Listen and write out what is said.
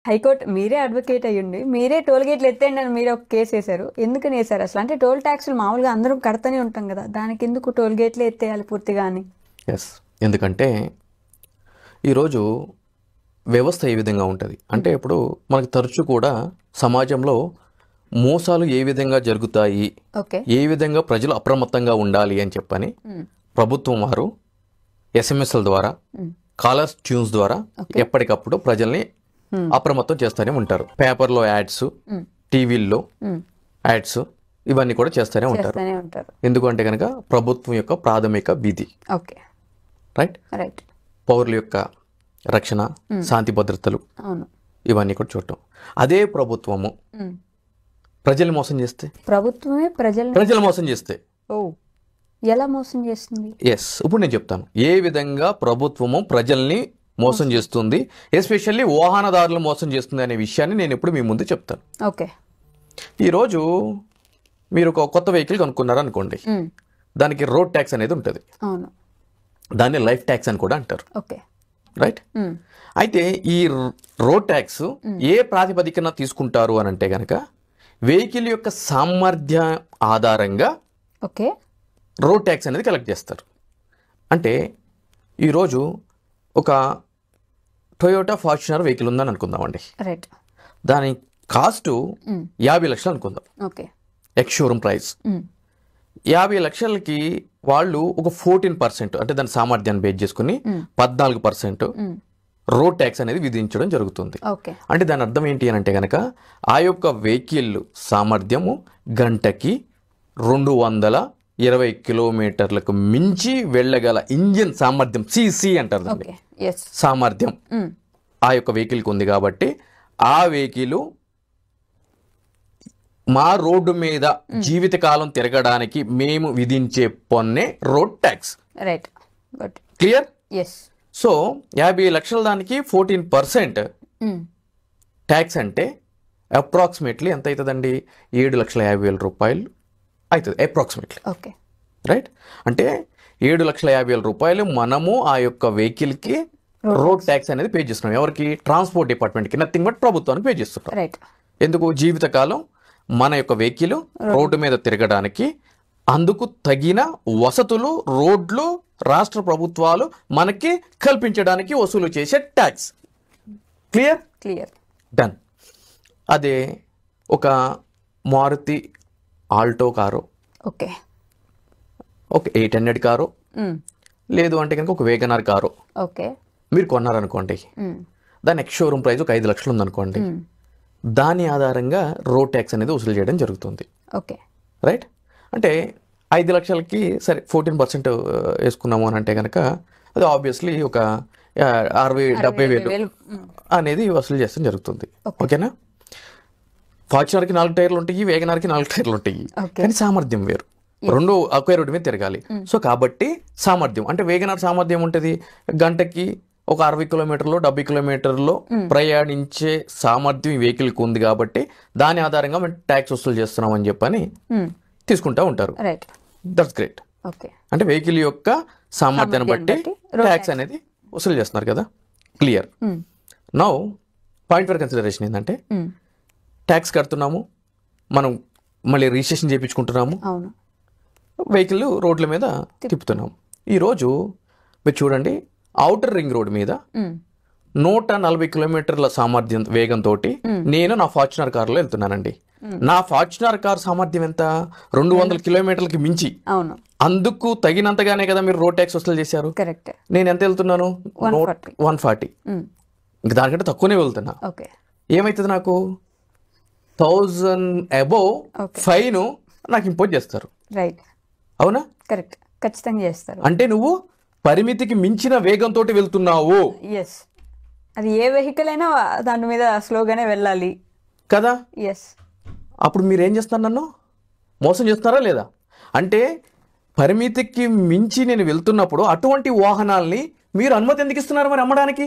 High court మీరే advocate అయ్యండి, మీరే టోల్ గేట్లు ఎత్తేయండి అని మీరు ఒక కేసు వేశారు. ఎందుకని వేశారు అసలు? అంటే టోల్ ట్యాక్సులు మామూలుగా అందరం కడతానే ఉంటాం కదా, దానికి ఎందుకు టోల్ గేట్లు ఎత్తేయాలి పూర్తిగా అని? ఎస్, ఎందుకంటే ఈరోజు వ్యవస్థ ఏ విధంగా ఉంటుంది అంటే, ఇప్పుడు మనకు తరచూ కూడా సమాజంలో మోసాలు ఏ విధంగా జరుగుతాయి, ఓకే, ఏ విధంగా ప్రజలు అప్రమత్తంగా ఉండాలి అని చెప్పని ప్రభుత్వం వారు ఎస్ఎంఎస్ల ద్వారా, కాలర్స్ ట్యూన్స్ ద్వారా ఎప్పటికప్పుడు ప్రజల్ని అప్రమత్తం చేస్తూనే ఉంటారు. పేపర్లో యాడ్స్, టీవీల్లో యాడ్స్, ఇవన్నీ కూడా చేస్తూనే ఉంటారు. ఎందుకంటే కనుక ప్రభుత్వం యొక్క ప్రాథమిక విధి. Okay, right right. పౌరుల యొక్క రక్షణ, శాంతి భద్రతలు, ఇవన్నీ కూడా చూడటం. అదే ప్రభుత్వము ప్రజల్ని మోసం చేస్తే, ప్రభుత్వమే ప్రజలు మోసం చేస్తే ఎలా మోసం చేస్తుంది? ఎస్, ఇప్పుడు నేను చెప్తాను ఏ విధంగా ప్రభుత్వము ప్రజల్ని మోసం చేస్తుంది, ఎస్పెషల్లీ వాహనదారులు మోసం చేస్తుంది అనే విషయాన్ని నేను ఇప్పుడు మీ ముందు చెప్తాను. ఓకే, ఈరోజు మీరు ఒక కొత్త వెహికల్ కొనుక్కున్నారు అనుకోండి, దానికి రోడ్ ట్యాక్స్ అనేది ఉంటుంది. అవును, దాన్ని లైఫ్ ట్యాక్స్ అని కూడా అంటారు. Okay, right. అయితే ఈ రోడ్ ట్యాక్స్ ఏ ప్రాతిపదికన తీసుకుంటారు అని అంటే కనుక, వెహికల్ యొక్క సామర్థ్యం ఆధారంగా ఓకే రోడ్ ట్యాక్స్ అనేది కలెక్ట్ చేస్తారు. అంటే ఈరోజు ఒక టొయోటా ఫార్చునర్ వెహికల్ ఉందని అనుకుందామండి, రైట్. దాని కాస్ట్ 50 లక్షలు అనుకుందాం, ఓకే, ఎక్స్ షోరూమ్ ప్రైస్. 50 లక్షలకి వాళ్ళు ఒక 14%, అంటే దాని సామర్థ్యాన్ని బేస్ చేసుకుని 14% రోడ్ ట్యాక్స్ అనేది విధించడం జరుగుతుంది. అంటే దాని అర్థం ఏంటి అని అంటే కనుక, ఆ యొక్క వెహికల్ సామర్థ్యము గంటకి 220 కిలోమీటర్లకు మించి వెళ్ళగల ఇంజిన్ సామర్థ్యం, సిసి అంటారు దాన్ని, సామర్థ్యం ఆ యొక్క వెహికల్కి ఉంది. కాబట్టి ఆ వెహికల్ మా రోడ్డు మీద జీవితకాలం తిరగడానికి మేము విధించే పన్నే road tax. Right, clear? So 50 లక్షల దానికి 14% ట్యాక్స్ అంటే అప్రాక్సిమేట్లీ ఎంత అవుతుందండి? 7,50,000 రూపాయలు అవుతుంది అప్రాక్సిమేట్లీ. Okay, right. అంటే 7,50,000 రూపాయలు మనము ఆ యొక్క వెహికల్కి రోడ్ ట్యాక్స్ అనేది పే చేస్తున్నాం. ఎవరికి? ట్రాన్స్పోర్ట్ డిపార్ట్మెంట్కి, నథింగ్ బట్ ప్రభుత్వానికి పే చేస్తున్నాం. రైట్. ఎందుకు? జీవితకాలం మన యొక్క వెహికల్ రోడ్డు మీద తిరగడానికి అందుకు తగిన వసతులు రోడ్లు రాష్ట్ర ప్రభుత్వాలు మనకి కల్పించడానికి వసూలు చేసే ట్యాక్స్. క్లియర్? క్లియర్. డన్. అదే ఒక మారుతి ఆల్టో కారు, ఓకే, ఒక 800 కారు, లేదు అంటే కనుక ఒక వేగనార్ కారు ఓకే మీరు కొన్నారనుకోండి, దాని ఎక్స్ షోరూమ్ ప్రైస్ ఒక 5 లక్షలు ఉందనుకోండి, దాని ఆధారంగా రోడ్ ట్యాక్స్ అనేది వసూలు చేయడం జరుగుతుంది. Okay, right. అంటే 5 లక్షలకి సరే 14% వేసుకున్నాము అని అంటే కనుక అది ఆబ్వియస్లీ ఒక 60,000-70,000 అనేది వసూలు చేస్తాం జరుగుతుంది. ఓకేనా? ఫార్చునర్కి 4 టైర్లు ఉంటాయి, వేగనార్కి 4 టైర్లు ఉంటాయి, కానీ సామర్థ్యం వేరు, రెండు ఒకే రోడ్డు మీద తిరగాలి. సో కాబట్టి సామర్థ్యం అంటే వేగనార్ సామర్థ్యం ఉంటుంది గంటకి ఒక 60 కిలోమీటర్లు 70 కిలోమీటర్లో ప్రయాణించే సామర్థ్యం వెహికల్కి ఉంది. కాబట్టి దాని ఆధారంగా మేము ట్యాక్స్ వసూలు చేస్తున్నాం అని చెప్పని తీసుకుంటా ఉంటారు. That's great. అంటే వెహికల్ యొక్క సామర్థ్యాన్ని బట్టి ట్యాక్స్ అనేది వసూలు చేస్తున్నారు కదా. Clear. Now point for consideration ఏంటంటే, ట్యాక్స్ కడుతున్నాము, మనం మళ్ళీ రిజిస్ట్రేషన్ చేయించుకుంటున్నాము, వెహికల్ రోడ్ల మీద తిప్పుతున్నాము. ఈరోజు మీరు చూడండి, ఔటర్ రింగ్ రోడ్ మీద 140 కిలోమీటర్ల సామర్థ్యం వేగంతో నేను నా ఫార్చునర్ కారులో వెళ్తున్నానండి. నా ఫార్చునర్ కార్ సామర్థ్యం ఎంత? 200 కిలోమీటర్లకి మించి. అందుకు తగినంతగానే కదా మీరు రోడ్ ట్యాక్స్ వసూలు చేశారు. నేను ఎంత వెళ్తున్నాను? 140. ఇంక దానికంటే తక్కువనే వెళ్తున్నా. ఏమైతుంది? నాకు 1000 అబోవ్ ఫైన్ నాకు ఇంపోజ్ చేస్తారు. అవునా? కరెక్ట్, ఖచ్చితంగా చేస్తారు. అంటే నువ్వు పరిమితికి మించిన వేగంతో వెళ్తున్నావు. ఎస్, అది ఏ వెహికల్ అయినా దాని మీద స్లోగానే వెళ్ళాలి కదా. ఎస్. అప్పుడు మీరు ఏం చేస్తారు? నన్ను మోసం చేస్తారా లేదా? అంటే పరిమితికి మించి నేను వెళ్తున్నప్పుడు అటువంటి వాహనాల్ని మీరు అనుమతి ఎందుకు ఇస్తున్నారు మరి అమ్మడానికి?